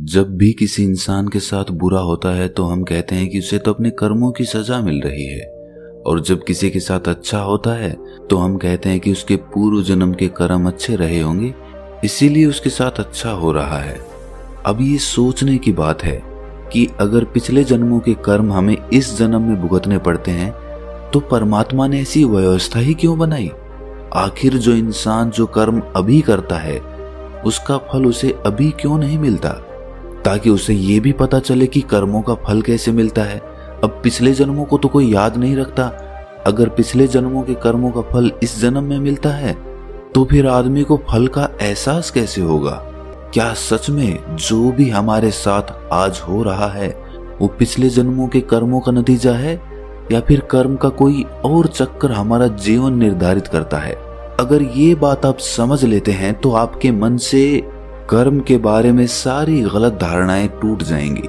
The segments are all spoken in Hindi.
जब भी किसी इंसान के साथ बुरा होता है तो हम कहते हैं कि उसे तो अपने कर्मों की सजा मिल रही है, और जब किसी के साथ अच्छा होता है तो हम कहते हैं कि उसके पूर्व जन्म के कर्म अच्छे रहे होंगे, इसीलिए उसके साथ अच्छा हो रहा है। अब ये सोचने की बात है कि अगर पिछले जन्मों के कर्म हमें इस जन्म में भुगतने पड़ते हैं तो परमात्मा ने ऐसी व्यवस्था ही क्यों बनाई? आखिर जो इंसान जो कर्म अभी करता है उसका फल उसे अभी क्यों नहीं मिलता, ताकि उसे ये भी पता चले कि कर्मों का फल कैसे मिलता है। अब पिछले जन्मों को तो कोई याद नहीं रखता, अगर पिछले जन्मों के कर्मों का फल इस जन्म में मिलता है तो फिर आदमी को फल का एहसास कैसे होगा? क्या सच में जो भी हमारे साथ आज हो रहा है वो पिछले जन्मों के कर्मों का नतीजा है, या फिर कर्म का कोई और चक्कर हमारा जीवन निर्धारित करता है? अगर ये बात आप समझ लेते हैं तो आपके मन से कर्म के बारे में सारी गलत धारणाएं टूट जाएंगी,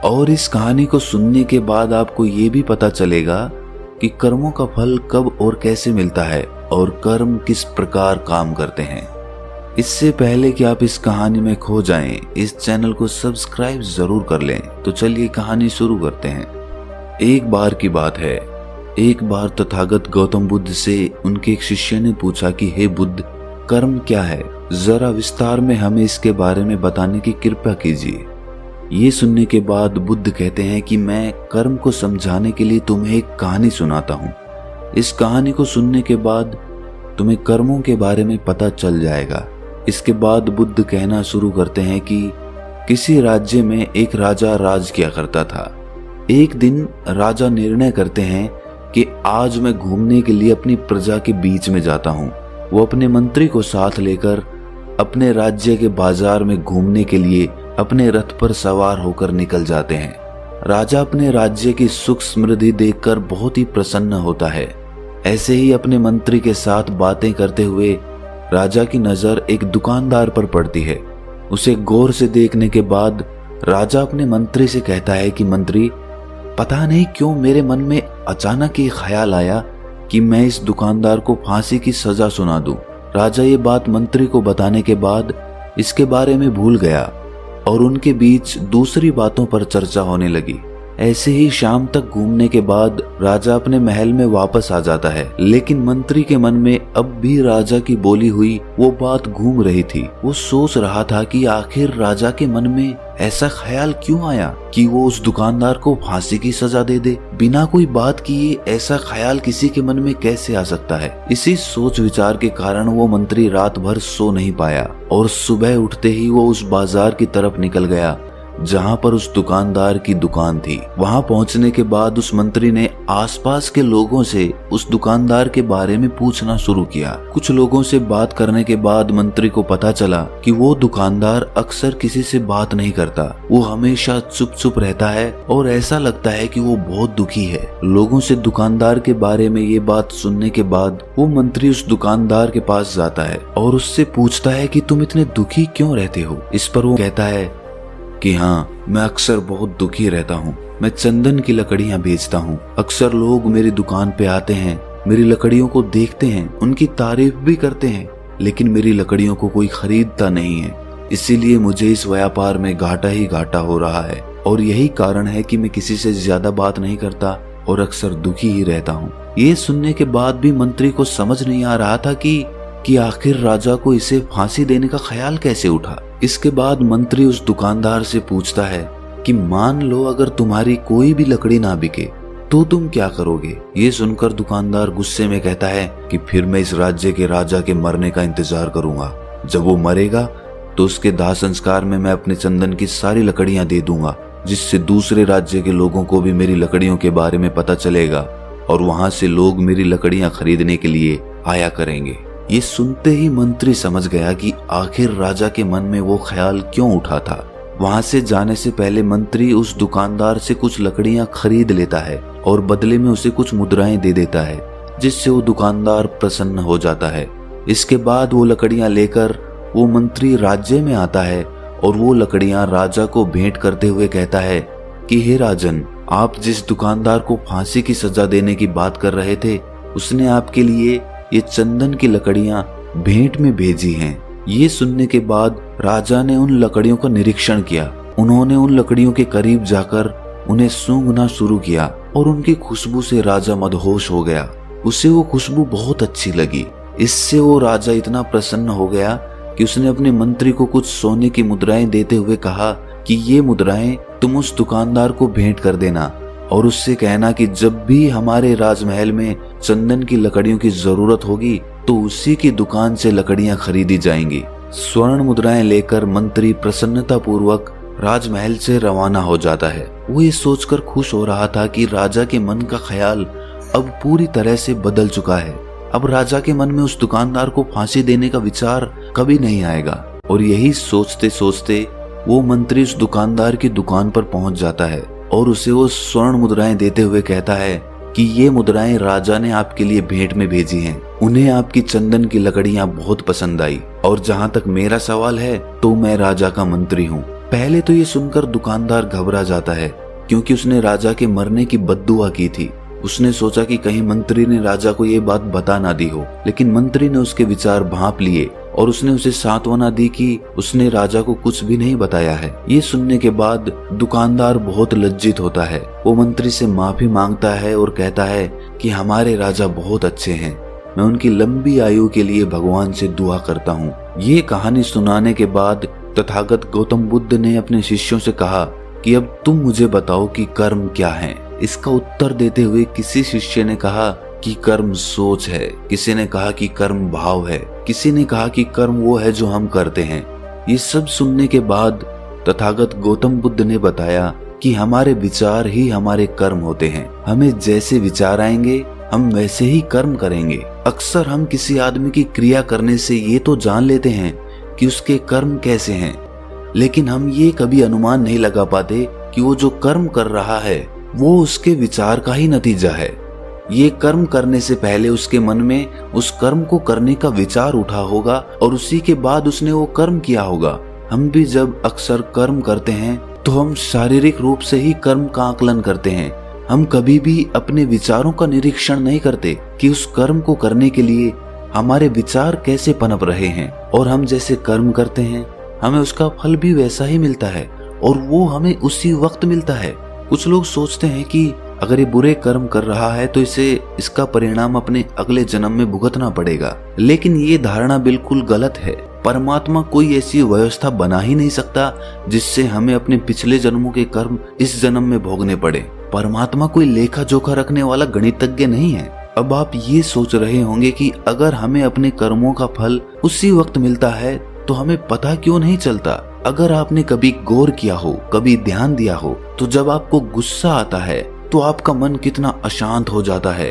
और इस कहानी को सुनने के बाद आपको ये भी पता चलेगा कि कर्मों का फल कब और कैसे मिलता है और कर्म किस प्रकार काम करते हैं। इससे पहले कि आप इस कहानी में खो जाएं, इस चैनल को सब्सक्राइब जरूर कर लें। तो चलिए कहानी शुरू करते हैं। एक बार की बात है, एक बार तथागत गौतम बुद्ध से उनके एक शिष्य ने पूछा कि हे बुद्ध, कर्म क्या है? जरा विस्तार में हमें इसके बारे में बताने की कृपा कीजिए। ये सुनने के बाद बुद्ध कहते हैं कि मैं कर्म को समझाने के लिए तुम्हें एक कहानी सुनाता हूँ। इस कहानी को सुनने के बाद तुम्हें कर्मों के बारे में पता चल जाएगा। इसके बाद बुद्ध कहना शुरू करते हैं कि किसी राज्य में एक राजा राज किया करता था। एक दिन राजा निर्णय करते हैं कि आज मैं घूमने के लिए अपनी प्रजा के बीच में जाता हूँ। वो अपने मंत्री को साथ लेकर अपने राज्य के बाजार में घूमने के लिए अपने रथ पर सवार होकर निकल जाते हैं। राजा अपने राज्य की सुख समृद्धि देखकर बहुत ही प्रसन्न होता है। ऐसे ही अपने मंत्री के साथ बातें करते हुए राजा की नजर एक दुकानदार पर पड़ती है। उसे गौर से देखने के बाद राजा अपने मंत्री से कहता है कि मंत्री, पता नहीं क्यों मेरे मन में अचानक ये ख्याल आया कि मैं इस दुकानदार को फांसी की सजा सुना दूं। राजा ये बात मंत्री को बताने के बाद इसके बारे में भूल गया और उनके बीच दूसरी बातों पर चर्चा होने लगी। ऐसे ही शाम तक घूमने के बाद राजा अपने महल में वापस आ जाता है, लेकिन मंत्री के मन में अब भी राजा की बोली हुई वो बात घूम रही थी। वो सोच रहा था कि आखिर राजा के मन में ऐसा ख्याल क्यों आया कि वो उस दुकानदार को फांसी की सजा दे दे। बिना कोई बात किए ऐसा ख्याल किसी के मन में कैसे आ सकता है? इसी सोच विचार के कारण वो मंत्री रात भर सो नहीं पाया और सुबह उठते ही वो उस बाजार की तरफ निकल गया जहां पर उस दुकानदार की दुकान थी। वहां पहुंचने के बाद उस मंत्री ने आसपास के लोगों से उस दुकानदार के बारे में पूछना शुरू किया। कुछ लोगों से बात करने के बाद मंत्री को पता चला कि वो दुकानदार अक्सर किसी से बात नहीं करता। वो हमेशा चुप चुप रहता है और ऐसा लगता है कि वो बहुत दुखी है। लोगों से दुकानदार के बारे में ये बात सुनने के बाद वो मंत्री उस दुकानदार के पास जाता है और उससे पूछता है कि तुम इतने दुखी क्यों रहते हो? इस पर वो कहता है कि हाँ, मैं अक्सर बहुत दुखी रहता हूँ। मैं चंदन की लकड़ियाँ बेचता हूँ। अक्सर लोग मेरी दुकान पे आते हैं, मेरी लकड़ियों को देखते हैं, उनकी तारीफ भी करते हैं, लेकिन मेरी लकड़ियों को कोई खरीदता नहीं है। इसीलिए मुझे इस व्यापार में घाटा ही घाटा हो रहा है, और यही कारण है कि मैं किसी से ज्यादा बात नहीं करता और अक्सर दुखी ही रहता हूँ। ये सुनने के बाद भी मंत्री को समझ नहीं आ रहा था कि आखिर राजा को इसे फांसी देने का ख्याल कैसे उठा। इसके बाद मंत्री उस दुकानदार से पूछता है कि मान लो अगर तुम्हारी कोई भी लकड़ी ना बिके तो तुम क्या करोगे? ये सुनकर दुकानदार गुस्से में कहता है कि फिर मैं इस राज्य के राजा के मरने का इंतजार करूंगा। जब वो मरेगा तो उसके दाह संस्कार में मैं अपने चंदन की सारी लकड़ियां दे दूंगा, जिससे दूसरे राज्य के लोगों को भी मेरी लकड़ियों के बारे में पता चलेगा और वहां से लोग मेरी लकड़ियां खरीदने के लिए आया करेंगे। ये सुनते ही मंत्री समझ गया कि आखिर राजा के मन में वो ख्याल क्यों उठा था। वहां से जाने से पहले मंत्री उस दुकानदार से कुछ लकड़ियां खरीद लेता है और बदले में उसे कुछ मुद्राएं दे देता है, जिससे वो दुकानदार प्रसन्न हो जाता है। इसके बाद वो लकड़ियां लेकर वो मंत्री राज्य में आता है और वो लकड़ियां राजा को भेंट करते हुए कहता है कि हे राजन, आप जिस दुकानदार को फांसी की सजा देने की बात कर रहे थे उसने आपके लिए ये चंदन की लकड़ियां भेंट में भेजी हैं। ये सुनने के बाद राजा ने उन लकड़ियों का निरीक्षण किया उन्होंने उन लकड़ियों के करीब जाकर उन्हें सूंघना शुरू किया और उनकी खुशबू से राजा मदहोश हो गया। उसे वो खुशबू बहुत अच्छी लगी। इससे वो राजा इतना प्रसन्न हो गया कि उसने अपने मंत्री को कुछ सोने की मुद्राएं देते हुए कहा कि ये मुद्राएं तुम उस दुकानदार को भेंट कर देना और उससे कहना कि जब भी हमारे राजमहल में चंदन की लकड़ियों की जरूरत होगी तो उसी की दुकान से लकड़ियां खरीदी जाएंगी। स्वर्ण मुद्राएं लेकर मंत्री प्रसन्नता पूर्वक राजमहल से रवाना हो जाता है। वो ये सोचकर खुश हो रहा था कि राजा के मन का ख्याल अब पूरी तरह से बदल चुका है। अब राजा के मन में उस दुकानदार को फांसी देने का विचार कभी नहीं आएगा। और यही सोचते सोचते वो मंत्री उस दुकानदार की दुकान पर पहुंच जाता है और उसे वो स्वर्ण मुद्राएं देते हुए कहता है कि ये मुद्राएं राजा ने आपके लिए भेंट में भेजी हैं। उन्हें आपकी चंदन की लकड़ियां बहुत पसंद आई और जहां तक मेरा सवाल है तो मैं राजा का मंत्री हूँ। पहले तो ये सुनकर दुकानदार घबरा जाता है क्योंकि उसने राजा के मरने की बद्दुआ की थी। उसने सोचा कि कहीं मंत्री ने राजा को ये बात बता ना दी हो, लेकिन मंत्री ने उसके विचार भांप लिए और उसने उसे सांत्वना दी कि उसने राजा को कुछ भी नहीं बताया है। ये सुनने के बाद दुकानदार बहुत लज्जित होता है। वो मंत्री से माफी मांगता है और कहता है कि हमारे राजा बहुत अच्छे हैं, मैं उनकी लंबी आयु के लिए भगवान से दुआ करता हूँ। ये कहानी सुनाने के बाद तथागत गौतम बुद्ध ने अपने शिष्यों से कहा कि अब तुम मुझे बताओ कि कर्म क्या है। इसका उत्तर देते हुए किसी शिष्य ने कहा कि कर्म सोच है, किसी ने कहा कि कर्म भाव है, किसी ने कहा कि कर्म वो है जो हम करते हैं। ये सब सुनने के बाद तथागत गौतम बुद्ध ने बताया कि हमारे विचार ही हमारे कर्म होते हैं। हमें जैसे विचार आएंगे हम वैसे ही कर्म करेंगे। अक्सर हम किसी आदमी की क्रिया करने से ये तो जान लेते हैं कि उसके कर्म कैसे हैं, लेकिन हम ये कभी अनुमान नहीं लगा पाते कि वो जो कर्म कर रहा है वो उसके विचार का ही नतीजा है। ये कर्म करने से पहले उसके मन में उस कर्म को करने का विचार उठा होगा और उसी के बाद उसने वो कर्म किया होगा। हम भी जब अक्सर कर्म करते हैं तो हम शारीरिक रूप से ही कर्म का आकलन करते हैं। हम कभी भी अपने विचारों का निरीक्षण नहीं करते कि उस कर्म को करने के लिए हमारे विचार कैसे पनप रहे हैं, और हम जैसे कर्म करते हैं हमें उसका फल भी वैसा ही मिलता है और वो हमें उसी वक्त मिलता है। कुछ लोग सोचते हैं कि अगर ये बुरे कर्म कर रहा है तो इसे इसका परिणाम अपने अगले जन्म में भुगतना पड़ेगा, लेकिन ये धारणा बिल्कुल गलत है। परमात्मा कोई ऐसी व्यवस्था बना ही नहीं सकता जिससे हमें अपने पिछले जन्मों के कर्म इस जन्म में भोगने पड़े। परमात्मा कोई लेखा जोखा रखने वाला गणितज्ञ नहीं है। अब आप ये सोच रहे होंगे कि अगर हमें अपने कर्मों का फल उसी वक्त मिलता है तो हमें पता क्यों नहीं चलता। अगर आपने कभी गौर किया हो, कभी ध्यान दिया हो, तो जब आपको गुस्सा आता है तो आपका मन कितना अशांत हो जाता है,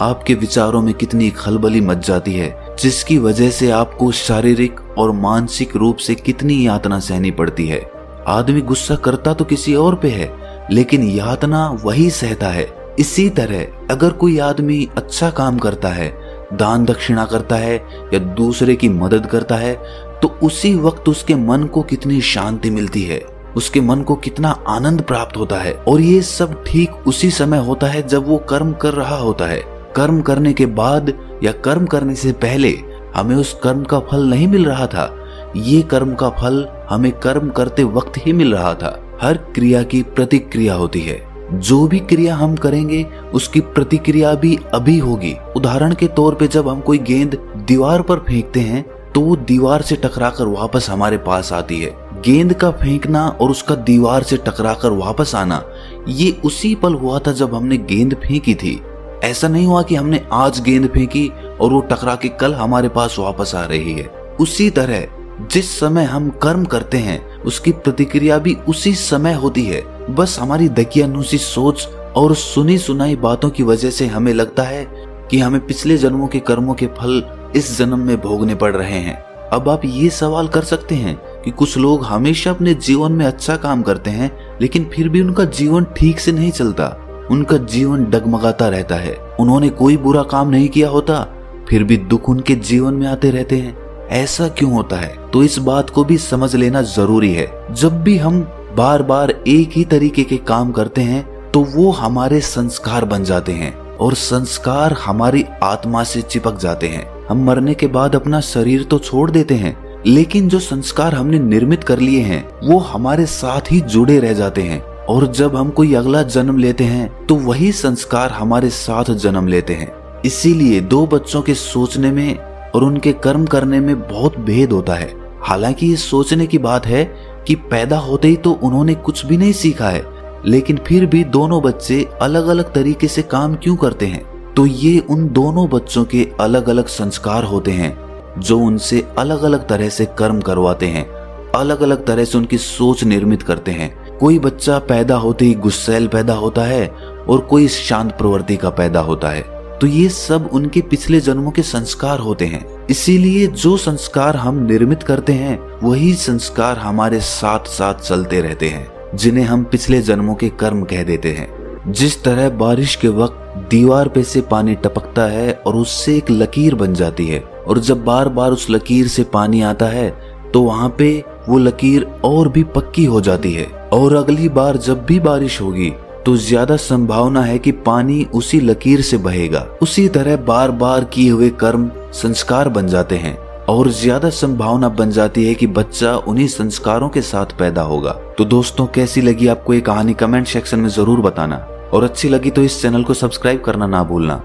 आपके विचारों में कितनी खलबली मच जाती है, जिसकी वजह से आपको शारीरिक और मानसिक रूप से कितनी यातना सहनी पड़ती है। आदमी गुस्सा करता तो किसी और पे है, लेकिन यातना वही सहता है। इसी तरह अगर कोई आदमी अच्छा काम करता है, दान दक्षिणा करता है या दूसरे की मदद करता है, तो उसी वक्त उसके मन को कितनी शांति मिलती है, उसके मन को कितना आनंद प्राप्त होता है। और ये सब ठीक उसी समय होता है जब वो कर्म कर रहा होता है। कर्म करने के बाद या कर्म करने से पहले हमें उस कर्म का फल नहीं मिल रहा था। ये कर्म का फल हमें कर्म करते वक्त ही मिल रहा था। हर क्रिया की प्रतिक्रिया होती है। जो भी क्रिया हम करेंगे उसकी प्रतिक्रिया भी अभी होगी। उदाहरण के तौर पे जब हम कोई गेंद दीवार पर फेंकते हैं तो वो दीवार से टकराकर वापस हमारे पास आती है। गेंद का फेंकना और उसका दीवार से टकराकर वापस आना ये उसी पल हुआ था जब हमने गेंद फेंकी थी। ऐसा नहीं हुआ कि हमने आज गेंद फेंकी और वो टकरा के कल हमारे पास वापस आ रही है। उसी तरह जिस समय हम कर्म करते हैं उसकी प्रतिक्रिया भी उसी समय होती है। बस हमारी दकियानुसी सोच और सुनी सुनाई बातों की वजह से हमें लगता है कि हमें पिछले जन्मों के कर्मों के फल इस जन्म में भोगने पड़ रहे हैं। अब आप ये सवाल कर सकते हैं कि कुछ लोग हमेशा अपने जीवन में अच्छा काम करते हैं लेकिन फिर भी उनका जीवन ठीक से नहीं चलता, उनका जीवन डगमगाता रहता है। उन्होंने कोई बुरा काम नहीं किया होता फिर भी दुख उनके जीवन में आते रहते हैं। ऐसा क्यों होता है? तो इस बात को भी समझ लेना जरूरी है। जब भी हम बार बार एक ही तरीके के काम करते हैं तो वो हमारे संस्कार बन जाते हैं और संस्कार हमारी आत्मा से चिपक जाते हैं। हम मरने के बाद अपना शरीर तो छोड़ देते हैं लेकिन जो संस्कार हमने निर्मित कर लिए हैं वो हमारे साथ ही जुड़े रह जाते हैं, और जब हम कोई अगला जन्म लेते हैं तो वही संस्कार हमारे साथ जन्म लेते हैं। इसीलिए दो बच्चों के सोचने में और उनके कर्म करने में बहुत भेद होता है। हालांकि ये सोचने की बात है कि पैदा होते ही तो उन्होंने कुछ भी नहीं सीखा है, लेकिन फिर भी दोनों बच्चे अलग अलग तरीके से काम क्यों करते हैं? तो ये उन दोनों बच्चों के अलग अलग संस्कार होते हैं जो उनसे अलग अलग तरह से कर्म करवाते हैं, अलग अलग तरह से उनकी सोच निर्मित करते हैं। कोई बच्चा पैदा होते ही गुस्सैल पैदा होता है और कोई शांत प्रवृत्ति का पैदा होता है। तो ये सब उनके पिछले जन्मों के संस्कार होते हैं। इसीलिए जो संस्कार हम निर्मित करते हैं वही संस्कार हमारे साथ साथ चलते रहते हैं, जिन्हें हम पिछले जन्मों के कर्म कह देते हैं। जिस तरह बारिश के वक्त दीवार पे से पानी टपकता है और उससे एक लकीर बन जाती है, और जब बार बार उस लकीर से पानी आता है तो वहां पे वो लकीर और भी पक्की हो जाती है, और अगली बार जब भी बारिश होगी तो ज्यादा संभावना है कि पानी उसी लकीर से बहेगा। उसी तरह बार बार किए हुए कर्म संस्कार बन जाते हैं, और ज्यादा संभावना बन जाती है कि बच्चा उन्हीं संस्कारों के साथ पैदा होगा। तो दोस्तों, कैसी लगी आपको ये कहानी कमेंट सेक्शन में जरूर बताना, और अच्छी लगी तो इस चैनल को सब्सक्राइब करना ना भूलना।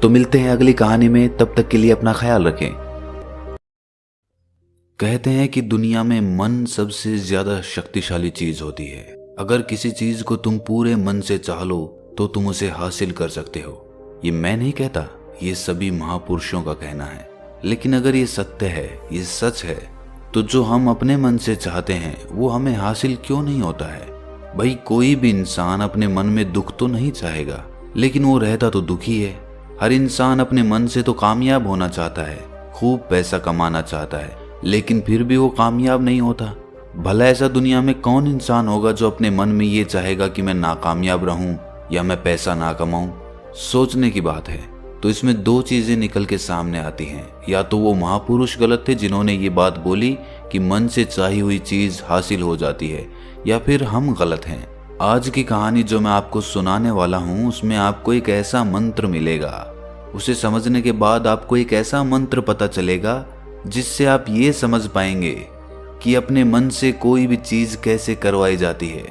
तो मिलते हैं अगली कहानी में, तब तक के लिए अपना ख्याल रखें। कहते हैं कि दुनिया में मन सबसे ज्यादा शक्तिशाली चीज होती है। अगर किसी चीज को तुम पूरे मन से चाह लो तो तुम उसे हासिल कर सकते हो। ये मैं नहीं कहता, ये सभी महापुरुषों का कहना है। लेकिन अगर ये सत्य है, ये सच है, तो जो हम अपने मन से चाहते हैं वो हमें हासिल क्यों नहीं होता है? भाई, कोई भी इंसान अपने मन में दुख तो नहीं चाहेगा, लेकिन वो रहता तो दुखी है। हर इंसान अपने मन से तो कामयाब होना चाहता है, खूब पैसा कमाना चाहता है, लेकिन फिर भी वो कामयाब नहीं होता। भला ऐसा दुनिया में कौन इंसान होगा जो अपने मन में ये चाहेगा कि मैं नाकामयाब रहूं या मैं पैसा ना कमाऊं? सोचने की बात है। तो इसमें दो चीजें निकल के सामने आती हैं। या तो वो महापुरुष गलत थे जिन्होंने ये बात बोली कि मन से चाही हुई चीज हासिल हो जाती है, या फिर हम गलत हैं। आज की कहानी जो मैं आपको सुनाने वाला हूं उसमें आपको एक ऐसा मंत्र मिलेगा। उसे समझने के बाद आपको एक ऐसा मंत्र पता चलेगा जिससे आप ये समझ पाएंगे कि अपने मन से कोई भी चीज कैसे करवाई जाती है,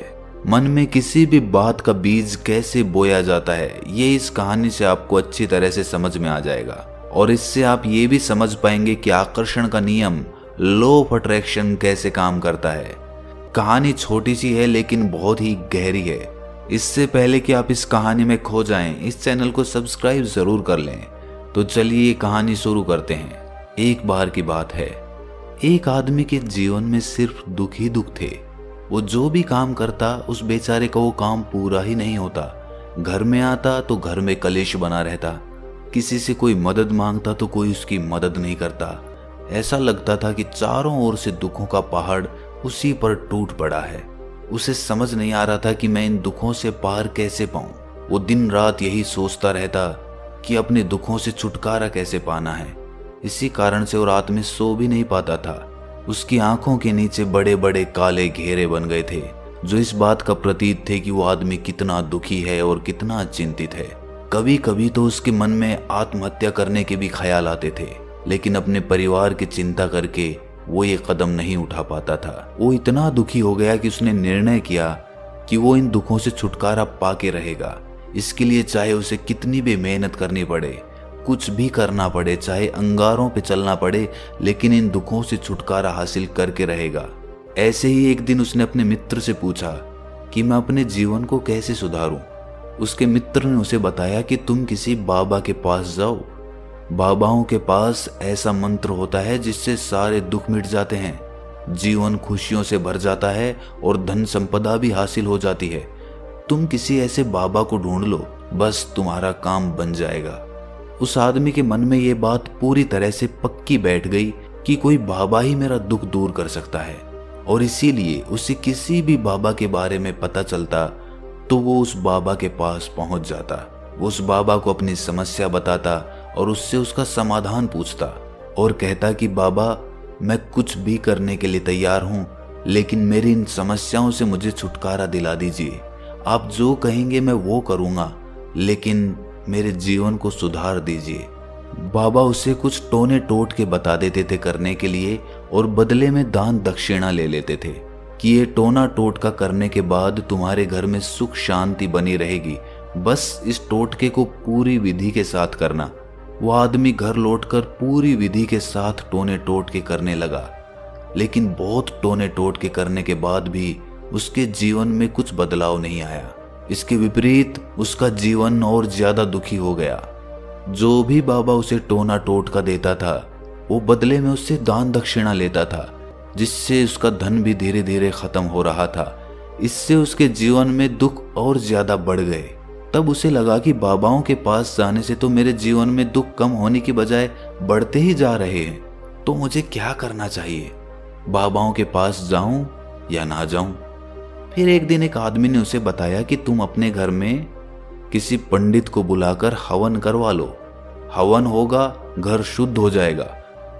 मन में किसी भी बात का बीज कैसे बोया जाता है। ये इस कहानी से आपको अच्छी तरह से समझ में आ जाएगा, और इससे आप ये भी समझ पाएंगे कि आकर्षण का नियम, लॉ ऑफ अट्रैक्शन कैसे काम करता है। कहानी छोटी सी है लेकिन बहुत ही गहरी है। इससे पहले कि आप इस कहानी में खो जाएं, इस चैनल को सब्सक्राइब जरूर कर लें। तो चलिए ये कहानी शुरू करते हैं। एक बार की बात है, एक आदमी के जीवन में सिर्फ दुख ही दुख थे। वो जो भी काम करता उस बेचारे का वो काम पूरा ही नहीं होता। घर में आता तो घर में कलेश बना रहता, किसी से कोई मदद मांगता तो कोई उसकी मदद नहीं करता। ऐसा लगता था कि चारों ओर से दुखों का पहाड़ उसी पर टूट पड़ा है। उसे समझ नहीं आ रहा था कि मैं इन दुखों से पार कैसे पाऊं। वो दिन रात यही सोचता रहता कि अपने दुखों से छुटकारा कैसे पाना है। इसी कारण से वो रात में सो भी नहीं पाता था। उसकी आंखों के नीचे बड़े बड़े काले घेरे बन गए थे, जो इस बात का प्रतीक थे कि वो आदमी कितना दुखी है और कितना चिंतित है। कभी कभी तो उसके मन में आत्महत्या करने के भी ख्याल आते थे, लेकिन अपने परिवार की चिंता करके वो ये कदम नहीं उठा पाता था। वो इतना दुखी हो गया कि उसने निर्णय किया कि वो इन दुखों से छुटकारा पाके रहेगा। इसके लिए चाहे उसे कितनी भी मेहनत करनी पड़े, कुछ भी करना पड़े, चाहे अंगारों पे चलना पड़े, लेकिन इन दुखों से छुटकारा हासिल करके रहेगा। ऐसे ही एक दिन उसने अपने मित्र से पूछा कि मैं अपने जीवन को कैसे सुधारूं। उसके मित्र ने उसे बताया कि तुम किसी बाबा के पास जाओ। बाबाओं के पास ऐसा मंत्र होता है जिससे सारे दुख मिट जाते हैं, जीवन खुशियों से भर जाता है और धन संपदा भी हासिल हो जाती है। तुम किसी ऐसे बाबा को ढूंढ लो, बस तुम्हारा काम बन जाएगा। उस आदमी के मन में ये बात पूरी तरह से पक्की बैठ गई कि कोई बाबा ही मेरा दुख दूर कर सकता है, और इसीलिए उसे किसी भी बाबा के बारे में पता चलता तो वो उस बाबा के पास पहुंच जाता। वो उस बाबा को अपनी समस्या बताता और उससे उसका समाधान पूछता, और कहता कि बाबा, मैं कुछ भी करने के लिए तैयार हूँ, लेकिन मेरी इन समस्याओं से मुझे छुटकारा दिला दीजिए। आप जो कहेंगे मैं वो करूँगा, लेकिन मेरे जीवन को सुधार दीजिए। बाबा उसे कुछ टोने टोट के बता देते थे करने के लिए, और बदले में दान दक्षिणा ले लेते थे कि ये टोना टोटका करने के बाद तुम्हारे घर में सुख शांति बनी रहेगी, बस इस टोटके को पूरी विधि के साथ करना। वो आदमी घर लौटकर पूरी विधि के साथ टोने टोटके करने लगा, लेकिन बहुत टोने टोटके करने के बाद भी उसके जीवन में कुछ बदलाव नहीं आया। इसके विपरीत उसका जीवन और ज्यादा दुखी हो गया। जो भी बाबा उसे टोना टोटका देता था वो बदले में उससे दान दक्षिणा लेता था, जिससे उसका धन भी धीरे धीरे खत्म हो रहा था। इससे उसके जीवन में दुख और ज्यादा बढ़ गए। तब उसे लगा कि बाबाओं के पास जाने से तो मेरे जीवन में दुख कम होने की बजाय बढ़ते ही जा रहे हैं, तो मुझे क्या करना चाहिए? बाबाओं के पास जाऊं या ना जाऊं? फिर एक दिन एक आदमी ने उसे बताया कि तुम अपने घर में किसी पंडित को बुलाकर हवन करवा लो। हवन होगा, घर शुद्ध हो जाएगा।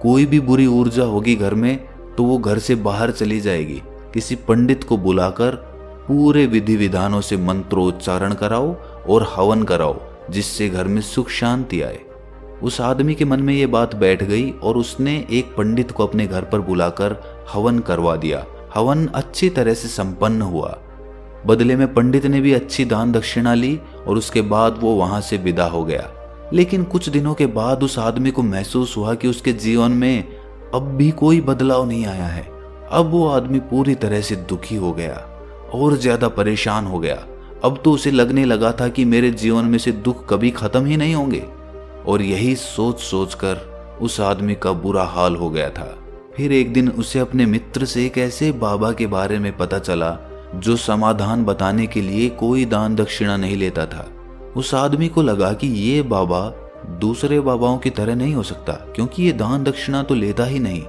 कोई भी बुरी ऊर्जा होगी घर में तो वो घर से बाहर चली जाएगी। किसी पंडित को बुलाकर पूरे विधि विधानों से मंत्रोच्चारण कराओ और हवन कराओ, जिससे घर में सुख शांति आए। उस आदमी के मन में ये बात बैठ गई और उसने एक पंडित को अपने घर पर बुलाकर हवन करवा दिया। हवन अच्छी तरह से संपन्न हुआ। बदले में पंडित ने भी अच्छी दान दक्षिणा ली और उसके बाद वो वहां से विदा हो गया। लेकिन कुछ दिनों के बाद उस आदमी को महसूस हुआ कि उसके जीवन में अब भी कोई बदलाव नहीं आया है। अब वो आदमी पूरी तरह से दुखी हो गया और ज्यादा परेशान हो गया। अब तो उसे लगने लगा था कि मेरे जीवन में से दुख कभी खत्म ही नहीं होंगे, और यही सोच सोचकर उस आदमी का बुरा हाल हो गया था। फिर एक दिन उसे अपने मित्र से एक ऐसे बाबा के बारे में पता चला जो समाधान बताने के लिए कोई दान दक्षिणा नहीं लेता था। उस आदमी को लगा कि ये बाबा दूसरे बाबाओं की तरह नहीं हो सकता, क्योंकि ये दान दक्षिणा तो लेता ही नहीं,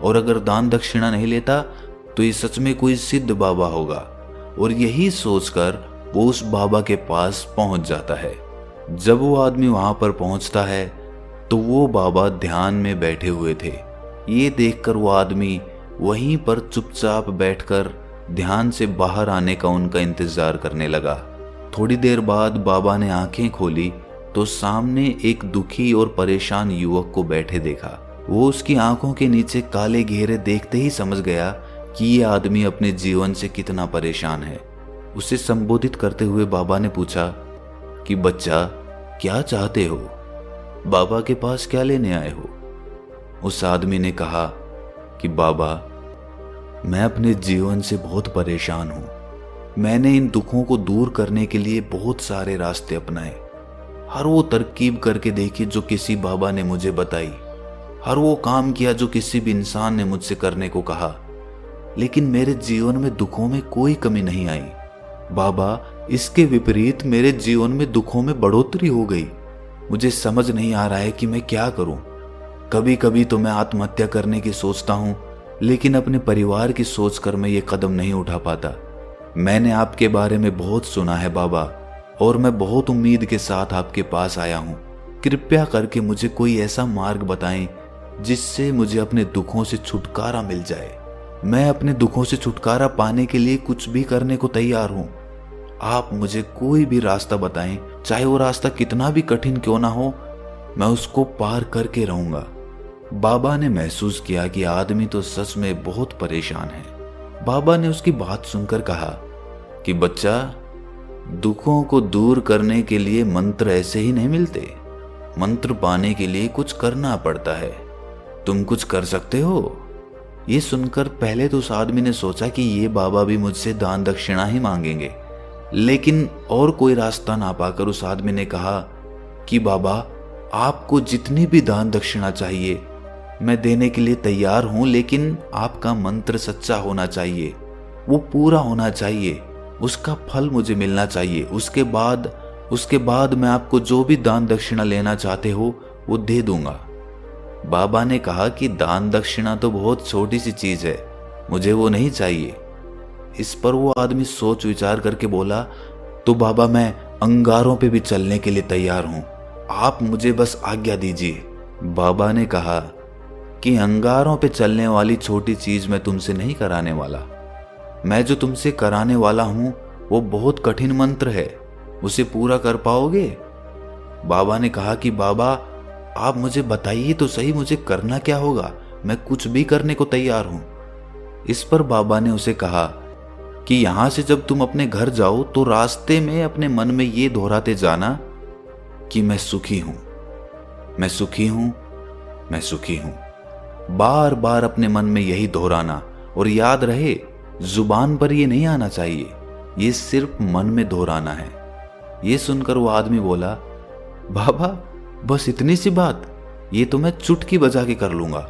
और अगर दान दक्षिणा नहीं लेता तो ये सच में कोई सिद्ध बाबा होगा। और यही सोचकर वो उस बाबा के पास पहुंच जाता है। जब वो आदमी वहां पर पहुंचता है तो वो बाबा ध्यान में बैठे हुए थे। ये देखकर वो आदमी वहीं पर चुपचाप बैठकर ध्यान से बाहर आने का उनका इंतजार करने लगा। थोड़ी देर बाद बाबा ने आंखें खोली तो सामने एक दुखी और परेशान युवक को बैठे देखा। वो उसकी आंखों के नीचे काले घेरे देखते ही समझ गया कि ये आदमी अपने जीवन से कितना परेशान है। उसे संबोधित करते हुए बाबा ने पूछा कि बच्चा, क्या चाहते हो? बाबा के पास क्या लेने आए हो? उस आदमी ने कहा कि बाबा, मैं अपने जीवन से बहुत परेशान हूं। मैंने इन दुखों को दूर करने के लिए बहुत सारे रास्ते अपनाए। हर वो तरकीब करके देखी जो किसी बाबा ने मुझे बताई। हर वो काम किया जो किसी भी इंसान ने मुझसे करने को कहा, लेकिन मेरे जीवन में दुखों में कोई कमी नहीं आई। बाबा, इसके विपरीत मेरे जीवन में दुखों में बढ़ोतरी हो गई। मुझे समझ नहीं आ रहा है कि मैं क्या करूं। कभी कभी तो मैं आत्महत्या करने की सोचता हूं, लेकिन अपने परिवार की सोचकर मैं ये कदम नहीं उठा पाता। मैंने आपके बारे में बहुत सुना है बाबा, और मैं बहुत उम्मीद के साथ आपके पास आया हूं। कृपया करके मुझे कोई ऐसा मार्ग बताएं जिससे मुझे अपने दुखों से छुटकारा मिल जाए। मैं अपने दुखों से छुटकारा पाने के लिए कुछ भी करने को तैयार हूं। आप मुझे कोई भी रास्ता बताएं, चाहे वो रास्ता कितना भी कठिन क्यों ना हो, मैं उसको पार करके रहूंगा। बाबा ने महसूस किया कि आदमी तो सच में बहुत परेशान है। बाबा ने उसकी बात सुनकर कहा कि बच्चा, दुखों को दूर करने के लिए मंत्र ऐसे ही नहीं मिलते। मंत्र पाने के लिए कुछ करना पड़ता है। तुम कुछ कर सकते हो? ये सुनकर पहले तो उस आदमी ने सोचा कि ये बाबा भी मुझसे दान दक्षिणा ही मांगेंगे, लेकिन और कोई रास्ता ना पाकर उस आदमी ने कहा कि बाबा, आपको जितनी भी दान दक्षिणा चाहिए मैं देने के लिए तैयार हूं, लेकिन आपका मंत्र सच्चा होना चाहिए, वो पूरा होना चाहिए, उसका फल मुझे मिलना चाहिए। उसके बाद मैं आपको जो भी दान दक्षिणा लेना चाहते हो वो दे दूंगा। बाबा ने कहा कि दान दक्षिणा तो बहुत छोटी सी चीज है, मुझे वो नहीं चाहिए। इस पर वो आदमी सोच विचार करके बोला, तो बाबा, मैं अंगारों पे भी चलने के लिए तैयार हूं, आप मुझे बस आज्ञा दीजिए। बाबा ने कहा कि अंगारों पे चलने वाली छोटी चीज मैं तुमसे नहीं कराने वाला। मैं जो तुमसे कराने वाला हूं वो बहुत कठिन मंत्र है, उसे पूरा कर पाओगे? बाबा ने कहा कि बाबा, आप मुझे बताइए तो सही, मुझे करना क्या होगा? मैं कुछ भी करने को तैयार हूं। इस पर बाबा ने उसे कहा कि यहां से जब तुम अपने घर जाओ तो रास्ते में अपने मन में ये दोहराते जाना कि मैं सुखी हूं, मैं सुखी हूं, मैं सुखी हूं। बार बार अपने मन में यही दोहराना, और याद रहे जुबान पर ये नहीं आना चाहिए, ये सिर्फ मन में दोहराना है। ये सुनकर वो आदमी बोला, बाबा बस इतनी सी बात, ये तो मैं चुटकी बजा के कर लूंगा,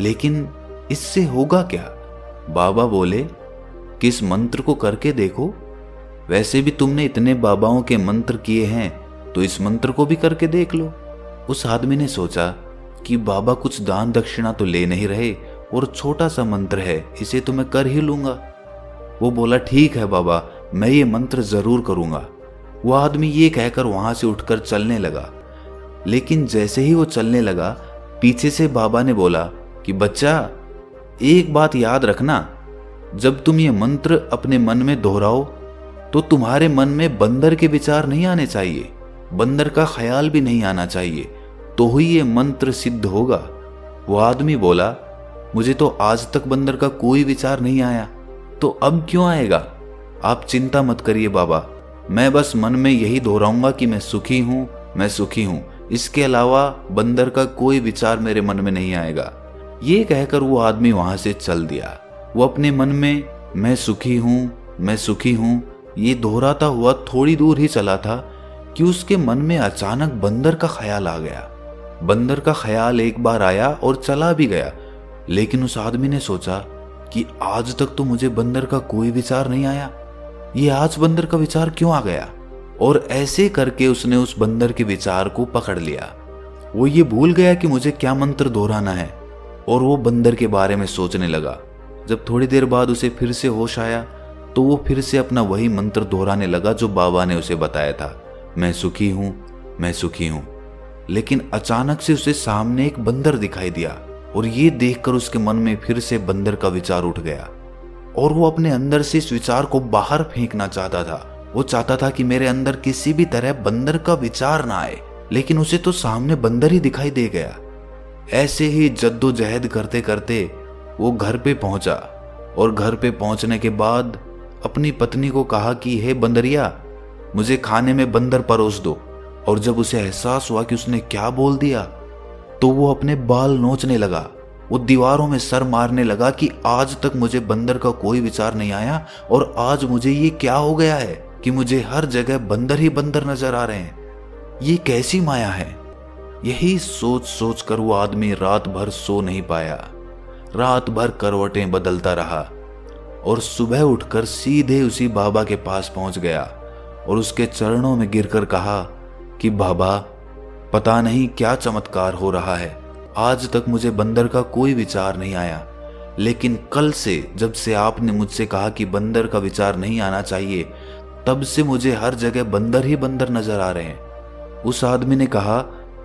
लेकिन इससे होगा क्या? बाबा बोले, किस मंत्र को करके देखो, वैसे भी तुमने इतने बाबाओं के मंत्र किए हैं तो इस मंत्र को भी करके देख लो। उस आदमी ने सोचा कि बाबा कुछ दान दक्षिणा तो ले नहीं रहे और छोटा सा मंत्र है, इसे तो मैं कर ही लूंगा। वो बोला, ठीक है बाबा, मैं ये मंत्र जरूर करूंगा। वो आदमी ये कहकर वहां से उठकर चलने लगा, लेकिन जैसे ही वो चलने लगा, पीछे से बाबा ने बोला कि बच्चा, एक बात याद रखना, जब तुम ये मंत्र अपने मन में दोहराओ तो तुम्हारे मन में बंदर के विचार नहीं आने चाहिए, बंदर का ख्याल भी नहीं आना चाहिए, तो ही ये मंत्र सिद्ध होगा। वो आदमी बोला, मुझे तो आज तक बंदर का कोई विचार नहीं आया, तो अब क्यों आएगा? आप चिंता मत करिए बाबा, मैं बस मन में यही दोहराऊंगा कि मैं सुखी हूं, मैं सुखी हूं, इसके अलावा बंदर का कोई विचार मेरे मन में नहीं आएगा। ये कहकर वो आदमी वहां से चल दिया। वो अपने मन में मैं सुखी हूं, मैं सुखी हूं ये दोहराता हुआ थोड़ी दूर ही चला था कि उसके मन में अचानक बंदर का ख्याल आ गया। बंदर का ख्याल एक बार आया और चला भी गया, लेकिन उस आदमी ने सोचा कि आज तक तो मुझे बंदर का कोई विचार नहीं आया, ये आज बंदर का विचार क्यों आ गया? और ऐसे करके उसने उस बंदर के विचार को पकड़ लिया। वो ये भूल गया कि मुझे क्या मंत्र दोहराना है, और वो बंदर के बारे में सोचने लगा। जब थोड़ी देर बाद उसे फिर से होश आया तो वो फिर से अपना वही मंत्र दोहराने लगा जो बाबा ने उसे बताया था, मैं सुखी हूं, मैं सुखी हूं। लेकिन अचानक से उसे सामने एक बंदर दिखाई दिया, और ये देखकर उसके मन में फिर से बंदर का विचार उठ गया, और वो अपने अंदर से इस विचार को बाहर फेंकना चाहता था। वो चाहता था कि मेरे अंदर किसी भी तरह बंदर का विचार ना आए, लेकिन उसे तो सामने बंदर ही दिखाई दे गया। ऐसे ही जद्दोजहद करते करते वो घर पे पहुंचा, और घर पे पहुंचने के बाद अपनी पत्नी को कहा कि हे बंदरिया, मुझे खाने में बंदर परोस दो। और जब उसे एहसास हुआ कि उसने क्या बोल दिया, तो वो अपने बाल नोचने लगा। वो दीवारों में सर मारने लगा कि आज तक मुझे बंदर का कोई विचार नहीं आया, और आज मुझे ये क्या हो गया है कि मुझे हर जगह बंदर ही बंदर नजर आ रहे हैं, ये कैसी माया है? यही सोच सोच कर वो आदमी रात भर सो नहीं पाया। रात भर करवटें बदलता रहा, और सुबह उठकर सीधे उसी बाबा के पास पहुंच गया और उसके चरणों में गिरकर कहा कि बाबा, पता नहीं क्या चमत्कार हो रहा है, आज तक मुझे बंदर का कोई विचार नहीं आया, लेकिन कल से जब से आपने मुझसे कहा कि बंदर का विचार नहीं आना चाहिए, तब से मुझे हर जगह बंदर ही बंदर नजर आ रहे हैं। उस आदमी ने कहा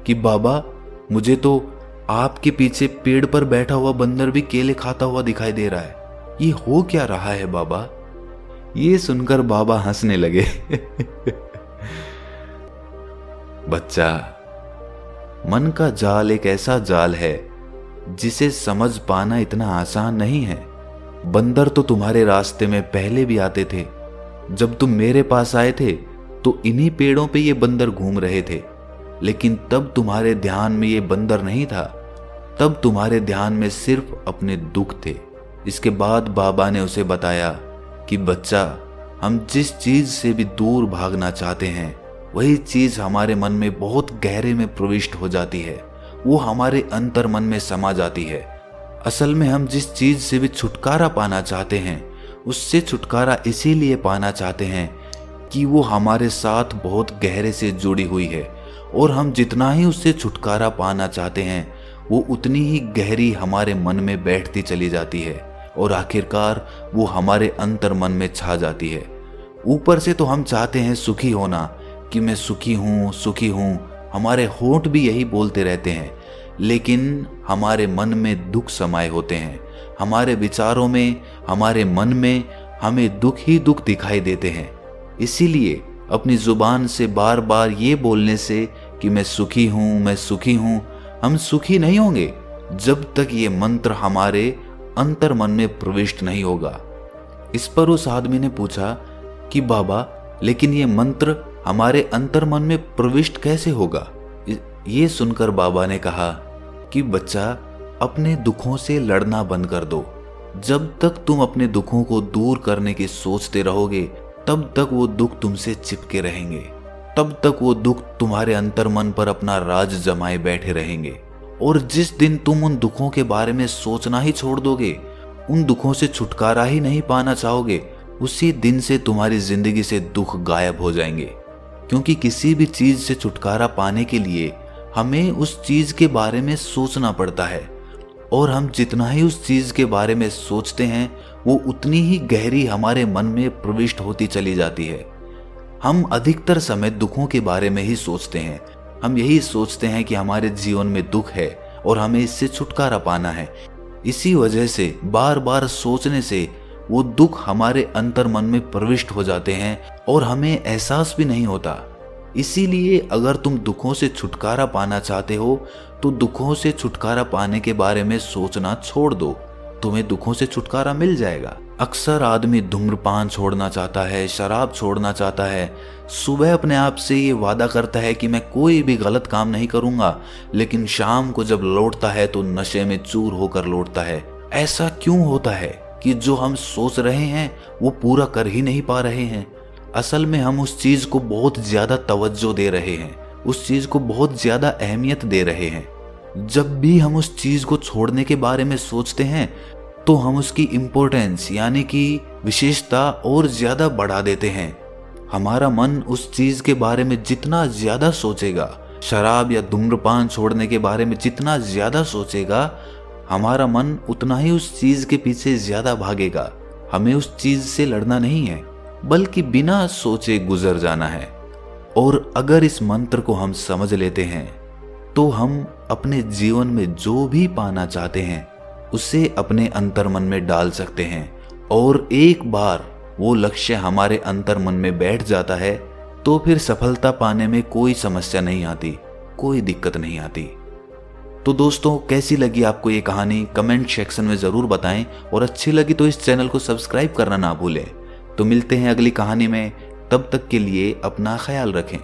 कि बाबा, मुझे तो आपके पीछे पेड़ पर बैठा हुआ बंदर भी केले खाता हुआ दिखाई दे रहा है, ये हो क्या रहा है बाबा? ये सुनकर बाबा हंसने लगे। बच्चा, मन का जाल एक ऐसा जाल है जिसे समझ पाना इतना आसान नहीं है। बंदर तो तुम्हारे रास्ते में पहले भी आते थे। जब तुम मेरे पास आए थे तो इन्हीं पेड़ों पे ये बंदर घूम रहे थे, लेकिन तब तुम्हारे ध्यान में ये बंदर नहीं था, तब तुम्हारे ध्यान में सिर्फ अपने दुख थे। इसके बाद बाबा ने उसे बताया कि बच्चा, हम जिस चीज से भी दूर भागना चाहते हैं, वही चीज हमारे मन में बहुत गहरे में प्रविष्ट हो जाती है, वो हमारे अंतर मन में समा जाती है। असल में हम जिस चीज से भी छुटकारा पाना चाहते हैं, उससे छुटकारा इसीलिए पाना चाहते हैं कि वो हमारे साथ बहुत गहरे से जुड़ी हुई है, और हम जितना ही उससे छुटकारा पाना चाहते हैं, वो उतनी ही गहरी हमारे मन में बैठती चली जाती है, और आखिरकार वो हमारे अंतर मन में छा जाती है। ऊपर से तो हम चाहते हैं सुखी होना, कि मैं सुखी हूँ, सुखी हूँ, हमारे होंठ भी यही बोलते रहते हैं, लेकिन हमारे मन में दुख समाये होते हैं। हमारे विचारों में, हमारे मन में हमें दुख ही दुख दिखाई देते हैं। इसीलिए अपनी जुबान से बार बार ये बोलने से कि मैं सुखी हूँ, मैं सुखी हूँ, हम सुखी नहीं होंगे, जब तक ये मंत्र हमारे अंतर मन में प्रविष्ट नहीं होगा। इस पर उस आदमी ने पूछा कि बाबा, लेकिन ये मंत्र हमारे अंतर मन में प्रविष्ट कैसे होगा? ये सुनकर बाबा ने कहा कि बच्चा, अपने दुखों से लड़ना बंद कर दो। जब तक तुम अपने दुखों को दूर करने की सोचते रहोगे, तब तक वो दुख तुमसे चिपके रहेंगे, तब तक वो दुख तुम्हारे अंतर मन पर अपना राज जमाए बैठे रहेंगे। और जिस दिन तुम उन दुखों के बारे में सोचना ही छोड़ दोगे, उन दुखों से छुटकारा ही नहीं पाना चाहोगे, उसी दिन से तुम्हारी जिंदगी से दुख गायब हो जाएंगे। क्योंकि किसी भी चीज से छुटकारा पाने के लिए हमें उस चीज के बारे में सोचना पड़ता है, और हम जितना ही उस चीज के बारे में सोचते हैं, वो उतनी ही गहरी हमारे मन में प्रविष्ट होती चली जाती है। हम अधिकतर समय दुखों के बारे में ही सोचते हैं। हम यही सोचते हैं कि हमारे जीवन में दुख है और हमें इससे छुटकारा पाना है। इसी वजह से बार बार सोचने से वो दुख हमारे अंतर मन में प्रविष्ट हो जाते हैं और हमें एहसास भी नहीं होता। इसीलिए अगर तुम दुखों से छुटकारा पाना चाहते हो तो दुखों से छुटकारा पाने के बारे में सोचना छोड़ दो, तुम्हें दुखों से छुटकारा मिल जाएगा। अक्सर आदमी धूम्रपान छोड़ना चाहता है, शराब छोड़ना चाहता है, सुबह अपने आप से ये वादा करता है कि मैं कोई भी गलत काम नहीं करूंगा, लेकिन शाम को जब लौटता है तो नशे में चूर होकर लौटता है। ऐसा क्यों होता है कि जो हम सोच रहे हैं वो पूरा कर ही नहीं पा रहे हैं? असल में हम उस चीज को बहुत ज्यादा तवज्जो दे रहे हैं, उस चीज को बहुत ज्यादा अहमियत दे रहे हैं। जब भी हम उस चीज को छोड़ने के बारे में सोचते हैं तो हम उसकी इम्पोर्टेंस यानी कि विशेषता और ज्यादा बढ़ा देते हैं। हमारा मन उस चीज के बारे में जितना ज्यादा सोचेगा, शराब या धूम्रपान छोड़ने के बारे में जितना ज्यादा सोचेगा, हमारा मन उतना ही उस चीज के पीछे ज्यादा भागेगा। हमें उस चीज से लड़ना नहीं है, बल्कि बिना सोचे गुजर जाना है। और अगर इस मंत्र को हम समझ लेते हैं तो हम अपने जीवन में जो भी पाना चाहते हैं उसे अपने अंतर मन में डाल सकते हैं। और एक बार वो लक्ष्य हमारे अंतर मन में बैठ जाता है तो फिर सफलता पाने में कोई समस्या नहीं आती, कोई दिक्कत नहीं आती। तो दोस्तों, कैसी लगी आपको ये कहानी कमेंट सेक्शन में ज़रूर बताएं, और अच्छी लगी तो इस चैनल को सब्सक्राइब करना ना भूलें। तो मिलते हैं अगली कहानी में, तब तक के लिए अपना ख्याल रखें।